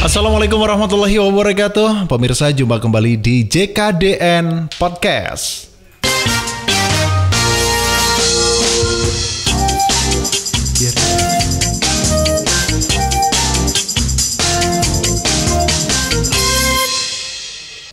Assalamualaikum warahmatullahi wabarakatuh. Pemirsa, jumpa kembali di JKDN Podcast.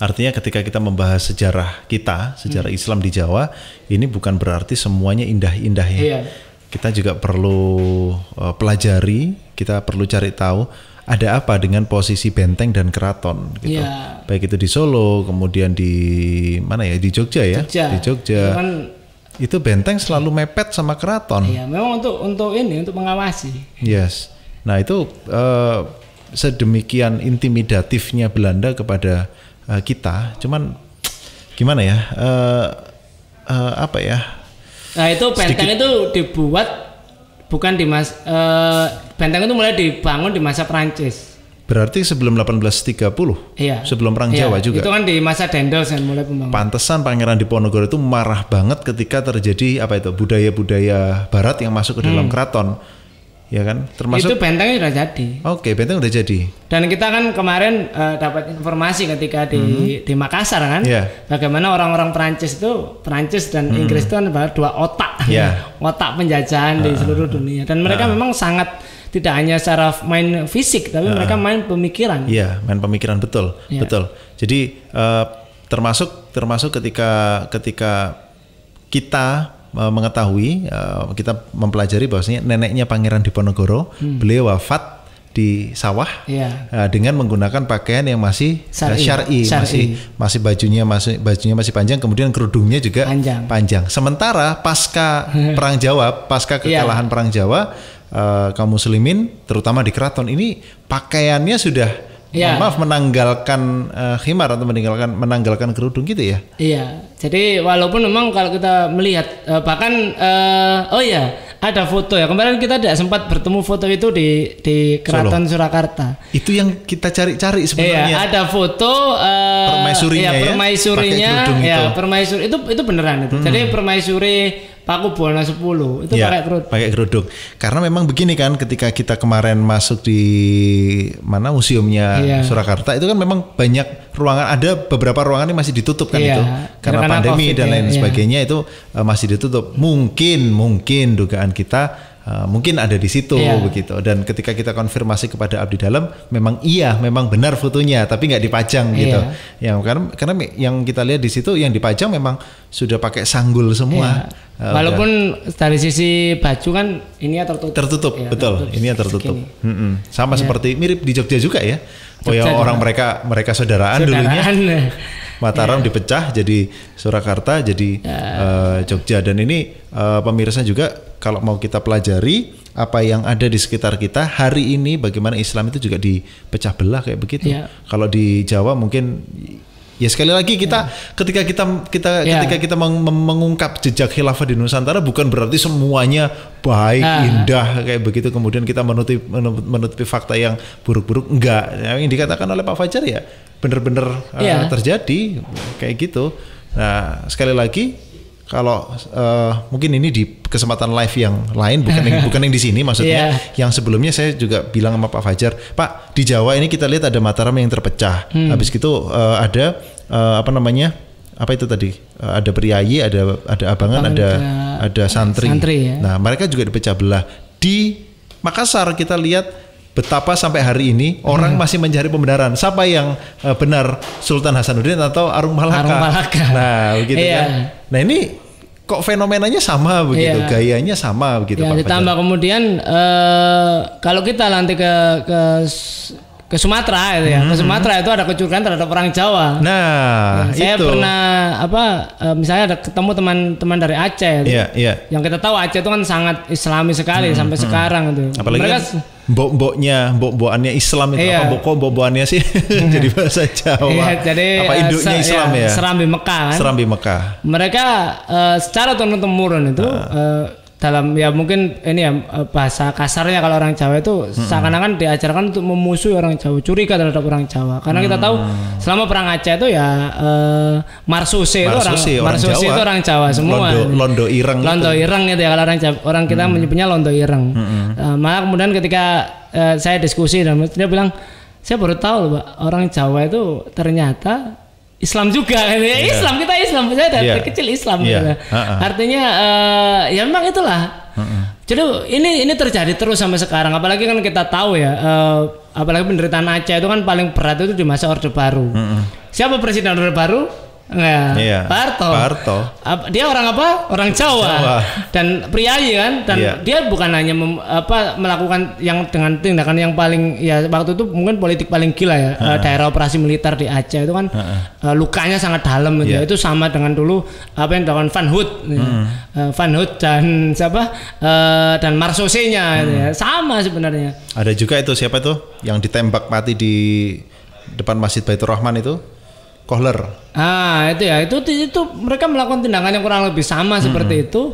Artinya ketika kita membahas sejarah Islam di Jawa, ini bukan berarti semuanya indah-indah ya. Iya. Kita juga perlu pelajari, kita perlu cari tahu ada apa dengan posisi benteng dan keraton gitu. Iya. Baik itu di Solo, kemudian di mana ya? Di Jogja ya. Di Jogja. Itu benteng selalu mepet sama keraton. Iya, memang untuk mengawasi. Yes. Nah, itu sedemikian intimidatifnya Belanda kepada kita, cuman gimana ya, apa ya? Nah itu benteng itu dibuat bukan di benteng itu mulai dibangun di masa Prancis. Berarti sebelum 1830. Iya. Sebelum Perang Jawa juga. Itu kan di masa Dendels yang mulai pembangunan. Pantesan Pangeran Diponegoro itu marah banget ketika terjadi budaya-budaya Barat yang masuk ke dalam keraton. Ya kan, termasuk itu bentengnya sudah jadi. Oke, benteng udah jadi. Dan kita kan kemarin dapat informasi ketika di Makassar kan, bagaimana orang-orang Perancis dan Inggris itu kan dua otak, otak penjajahan di seluruh dunia. Dan mereka memang sangat tidak hanya secara main fisik, tapi mereka main pemikiran. Iya, main pemikiran betul. Jadi termasuk ketika kita mengetahui, kita mempelajari bahwasanya neneknya Pangeran Diponegoro, beliau wafat di sawah dengan menggunakan pakaian yang masih syar'i. Masih bajunya masih panjang, kemudian kerudungnya juga panjang. Sementara pasca Perang Jawa, pasca kekalahan Perang Jawa, kaum muslimin terutama di keraton ini pakaiannya sudah menanggalkan khimar atau menanggalkan kerudung gitu ya. Iya. Jadi walaupun memang kalau kita melihat bahkan ada foto ya. Kemarin kita tidak sempat bertemu foto itu di Keraton Surakarta. Itu yang kita cari-cari sebenarnya. Iya, ada foto permaisurinya permaisuri itu beneran itu. Jadi permaisuri Pakubuwana 10 itu pakai kerudung. Karena memang begini kan, ketika kita kemarin masuk di museumnya Surakarta itu kan memang banyak ruangan, ada beberapa ruangan yang masih ditutup kan itu karena pandemi COVID, dan lain sebagainya itu masih ditutup. Mungkin dugaan kita mungkin ada di situ begitu. Dan ketika kita konfirmasi kepada abdi dalam, memang benar fotonya, tapi nggak dipajang gitu. Karena yang kita lihat di situ yang dipajang memang sudah pakai sanggul semua. Walaupun dari sisi baju kan ini tertutup. Betul. Ini tertutup. Sama seperti mirip di Jogja juga ya. Orang mereka saudaraan dulunya. Mataram dipecah jadi Surakarta, jadi Jogja. Dan ini pemirsa juga kalau mau kita pelajari apa yang ada di sekitar kita hari ini, bagaimana Islam itu juga dipecah belah kayak begitu. Kalau di Jawa mungkin sekali lagi ketika kita mengungkap jejak khilafah di Nusantara, bukan berarti semuanya baik, indah kayak begitu. Kemudian kita menutupi fakta yang buruk-buruk. Enggak. Yang dikatakan oleh Pak Fajar ya benar-benar terjadi kayak gitu. Nah, sekali lagi kalau mungkin ini di kesempatan live yang lain, bukan yang di sini maksudnya. Yang sebelumnya saya juga bilang sama Pak Fajar, Pak, di Jawa ini kita lihat ada Mataram yang terpecah. Habis itu ada apa itu tadi? Ada priayi, ada abangan, ada santri. Nah, mereka juga dipecah belah. Di Makassar kita lihat betapa sampai hari ini orang masih mencari pembenaran. Siapa yang benar, Sultan Hasanuddin atau Arung Malaka? Nah, begitu kan. Nah, ini kok fenomenanya sama begitu, gayanya sama begitu Pak ditambah Fajar. Kemudian kalau kita nanti ke Sumatera itu ke Sumatera itu ada kecurigaan terhadap orang Jawa. Nah, saya pernah misalnya ada ketemu teman-teman dari Aceh. Yang kita tahu Aceh itu kan sangat Islami sekali sampai sekarang itu. Apalagi mereka mbok-mbokannya Islam itu apa mbok-mbokannya sih jadi bahasa Jawa. Jadi apa induknya Islam ya? Serambi Mekah kan. Serambi Mekah. Mereka secara turun-temurun itu dalam mungkin ini bahasa kasarnya kalau orang Jawa itu seakan-akan diajarkan untuk memusuhi orang Jawa, curiga terhadap orang Jawa. Karena kita tahu selama perang Aceh itu Marsusi itu orang Jawa semua. Londo Ireng itu ya kalau orang kita menyebutnya Londo Ireng. Malah kemudian ketika saya diskusi dan dia bilang saya baru tahu loh, Pak, orang Jawa itu ternyata Islam juga. Islam, kita Islam, saya dari kecil Islam gitu. Artinya ya memang itulah. Jadi ini terjadi terus sampai sekarang, apalagi kan kita tahu ya, apalagi penderitaan Aceh itu kan paling berat itu di masa Orde Baru. Siapa presiden Orde Baru? Pak Harto. Dia orang apa? Orang Jawa. Dan priayi kan, dan dia bukan hanya melakukan yang dengan tindakan yang paling ya waktu itu mungkin politik paling gila ya. Daerah operasi militer di Aceh itu kan lukanya sangat dalam gitu. Itu sama dengan dulu apa yang dilakukan Van Hout. Van Hout dan siapa? Dan Marsosenya gitu ya. Sama sebenarnya. Ada juga itu siapa tuh yang ditembak mati di depan Masjid Baitur Rahman itu? Kohler. Itu ya, itu mereka melakukan tindakan yang kurang lebih sama seperti itu.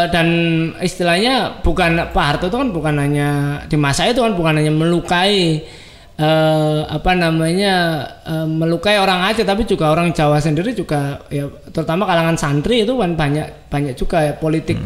Dan istilahnya bukan Pak Harto itu kan bukan hanya di masa itu kan bukan hanya melukai melukai orang Aceh, tapi juga orang Jawa sendiri juga ya, terutama kalangan santri itu kan banyak juga ya, politik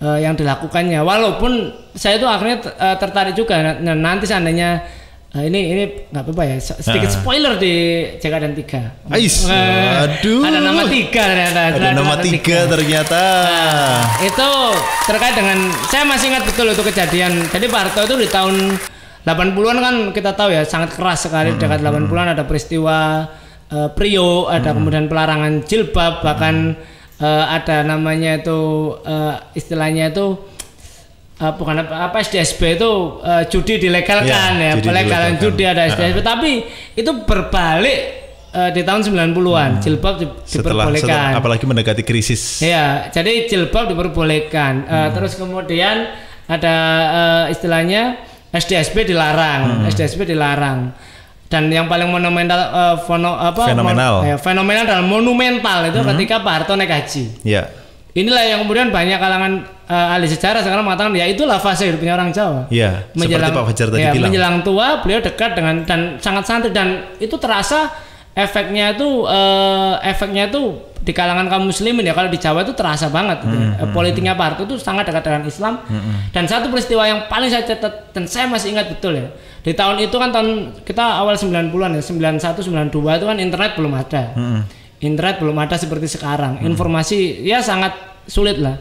yang dilakukannya. Walaupun saya itu akhirnya tertarik juga nanti seandainya ini nggak apa-apa ya, sedikit spoiler di JK dan 3. Aduh. Ada nama 3 ternyata. Ada nama 3 ternyata. Itu terkait dengan, saya masih ingat betul itu kejadian. Jadi Pak Harto itu di tahun 80-an kan kita tahu ya sangat keras sekali. Dekat 80-an ada peristiwa Priok, ada kemudian pelarangan jilbab, bahkan ada namanya itu istilahnya itu bukan apa SDSB itu judi dilegalkan ya, pelegalan judi ada SDSB, tapi itu berbalik di tahun 90-an jilbab diperbolehkan. Setelah apalagi mendekati krisis. Ya, jadi jilbab diperbolehkan. Terus kemudian ada istilahnya SDSB dilarang, SDSB dilarang. Dan yang paling monumental fenomenal dan monumental itu ketika Pak Harto naik haji. Inilah yang kemudian banyak kalangan ahli sejarah sekarang mengatakan ya itulah fase hidupnya orang Jawa. Seperti Pak Fajar tadi bilang. Menjelang tua beliau dekat dengan dan sangat santri, dan itu terasa efeknya itu di kalangan kaum muslimin ya. Kalau di Jawa itu terasa banget. Politiknya Pak Harto itu sangat dekat dengan Islam. Dan satu peristiwa yang paling saya catat dan saya masih ingat betul ya. Di tahun itu kan tahun kita awal 90-an ya, 91 92 itu kan internet belum ada. Internet belum ada seperti sekarang. Informasi ya sangat sulit lah.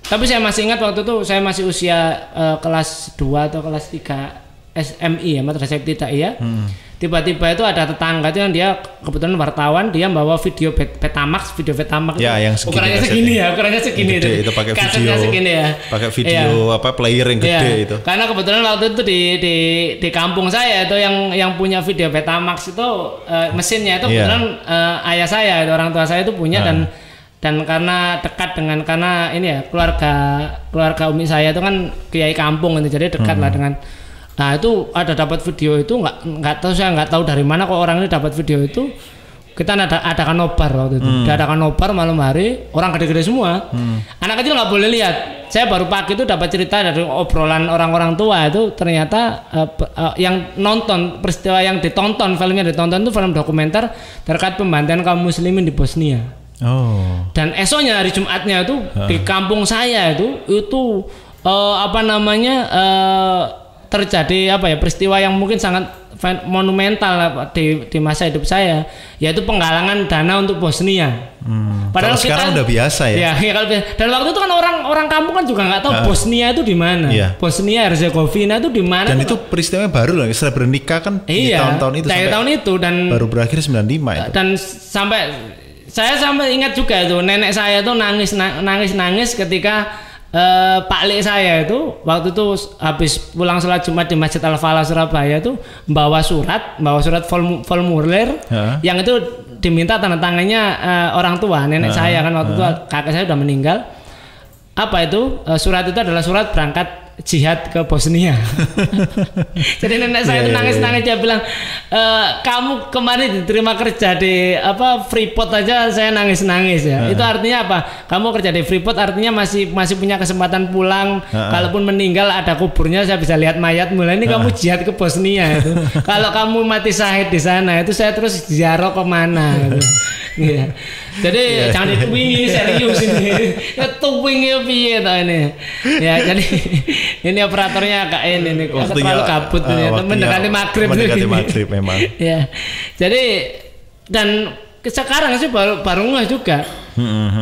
Tapi saya masih ingat waktu itu saya masih usia kelas 2 atau kelas 3 SMI ya, Madrasah Ibtidaiyah. Tiba-tiba itu ada tetangga itu yang dia kebetulan wartawan, dia bawa video Betamax ya, yang ukurannya segini itu pakai video segini ya. Pakai video player yang gede itu. Karena kebetulan waktu itu di kampung saya itu yang punya video Betamax itu mesinnya itu kebetulan ayah saya, orang tua saya itu punya. Dan karena dekat dengan ini ya keluarga umi saya itu kan kiai kampung itu, jadi dekat lah dengan. Nah itu ada dapat video itu, saya nggak tahu dari mana kok orang ini dapat video itu. Kita adakan nobar waktu itu, diadakan nobar malam hari, orang gede-gede semua. Anak kecil nggak boleh lihat. Saya baru pagi itu dapat cerita dari obrolan orang-orang tua itu, ternyata yang nonton peristiwa yang ditonton, filmnya ditonton itu film dokumenter terkait pembantaian kaum muslimin di Bosnia. Dan esoknya hari Jumatnya itu di kampung saya itu terjadi peristiwa yang mungkin sangat monumental di masa hidup saya, yaitu penggalangan dana untuk Bosnia. Padahal sekarang udah biasa ya. Dan waktu itu kan orang kampung kan juga nggak tahu Bosnia itu di mana. Bosnia Herzegovina itu di mana. Dan itu peristiwanya baru loh, Srebrenica kan di tahun-tahun itu. Tahun itu dan baru berakhir 95 itu. Dan saya sampai ingat juga itu nenek saya itu nangis ketika Pak Lek saya itu waktu itu habis pulang sholat Jumat di Masjid Al-Falah Surabaya itu bawa surat formulir yang itu diminta tanda tangannya orang tua nenek saya kan waktu itu kakek saya udah meninggal. Apa itu? Surat itu adalah surat berangkat jihad ke Bosnia. Jadi nenek saya itu nangis-nangis, dia bilang kamu kemarin diterima kerja di Freeport aja saya nangis-nangis ya. Itu artinya apa? Kamu kerja di Freeport artinya masih punya kesempatan pulang. Kalaupun meninggal ada kuburnya, saya bisa lihat mayat. Mulai ini kamu jihad ke Bosnia itu. Kalau kamu mati syahid di sana itu saya terus ziarah kemana gitu. Iya. Jadi jangan dituwingi serius ini. Ya tuwingi piye ta ini. Ya jadi ini operatornya agak ini nih. Terlalu kabut ini. Mendekati maghrib. Mendekati maghrib memang. Ya. Jadi dan sekarang sih baru ngeh juga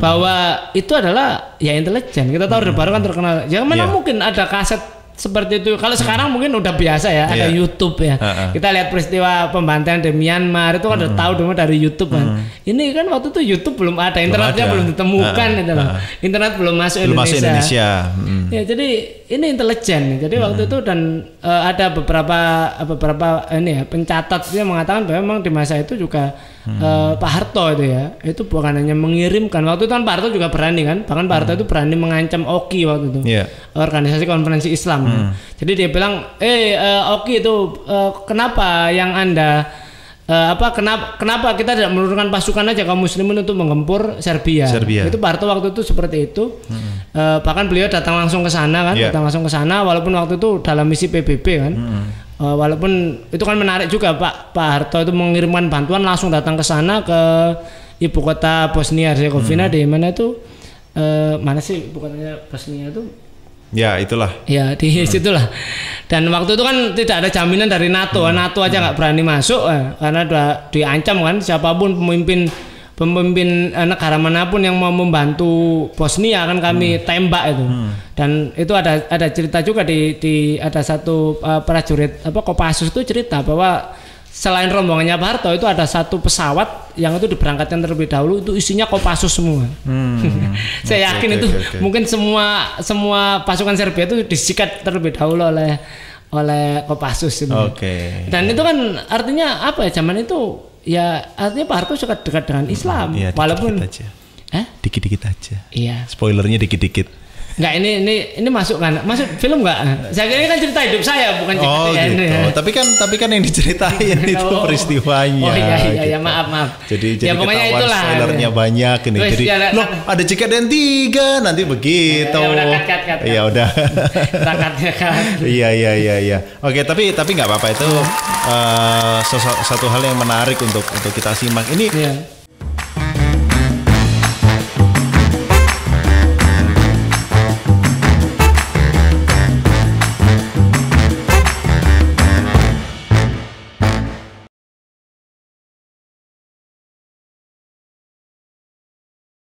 bahwa itu adalah ya intelijen. Kita tahu baru kan terkenal. Ya mana mungkin ada kaset seperti itu. Kalau sekarang mungkin udah biasa ya, ada YouTube ya. Kita lihat peristiwa pembantaian di Myanmar itu kan udah tahu dulu dari YouTube kan. Ini kan waktu itu YouTube belum ada, internetnya belum ditemukan gitu loh. Internet belum masuk Indonesia. Ya jadi ini intelijen. Jadi waktu itu dan ada beberapa ini ya pencatat yang mengatakan bahwa memang di masa itu juga Pak Harto itu ya, itu bukan hanya mengirimkan. Waktu itu kan Pak Harto juga berani kan, bahkan Pak Harto itu berani mengancam OKI waktu itu, Organisasi Konferensi Islam. Jadi dia bilang, OKI itu kenapa yang Anda kenapa kita tidak menurunkan pasukan aja kaum muslimin untuk menggempur Serbia. Itu Pak Harto waktu itu seperti itu. Bahkan beliau datang langsung ke sana kan, walaupun waktu itu dalam misi PBB kan. Walaupun itu kan menarik juga Pak Harto itu mengirimkan bantuan langsung datang ke sana ke ibu kota Bosnia Herzegovina di mana itu mana sih ibu kotanya Bosnia itu? Ya itulah. Ya di situlah. Dan waktu itu kan tidak ada jaminan dari NATO. NATO aja nggak berani masuk karena udah diancam kan siapapun pemimpin negara manapun yang mau membantu Bosnia kan kami tembak itu. Dan itu ada cerita juga di ada satu prajurit Kopassus itu cerita bahwa selain rombongannya Pak Harto itu ada satu pesawat yang itu diberangkatkan terlebih dahulu itu isinya Kopassus semua. Saya yakin mungkin semua pasukan Serbia itu disikat terlebih dahulu oleh Kopassus itu. Dan itu kan artinya apa ya zaman itu ya artinya Pak Harto suka dekat dengan Islam walaupun dikit-dikit aja. Iya. Spoilernya dikit-dikit. Enggak ini masuk film enggak? Saya kira ini kan cerita hidup saya bukan cerita gitu. Ya. Tapi kan yang diceritain itu peristiwanya. Oh iya gitu. Maaf. Jadi ya, pokoknya itulah. Spoilernya banyak ini. Jadi ada Cikaden 3 nanti begitu. Iya udah. Iya. Oke, tapi enggak apa-apa itu satu hal yang menarik untuk kita simak. Ini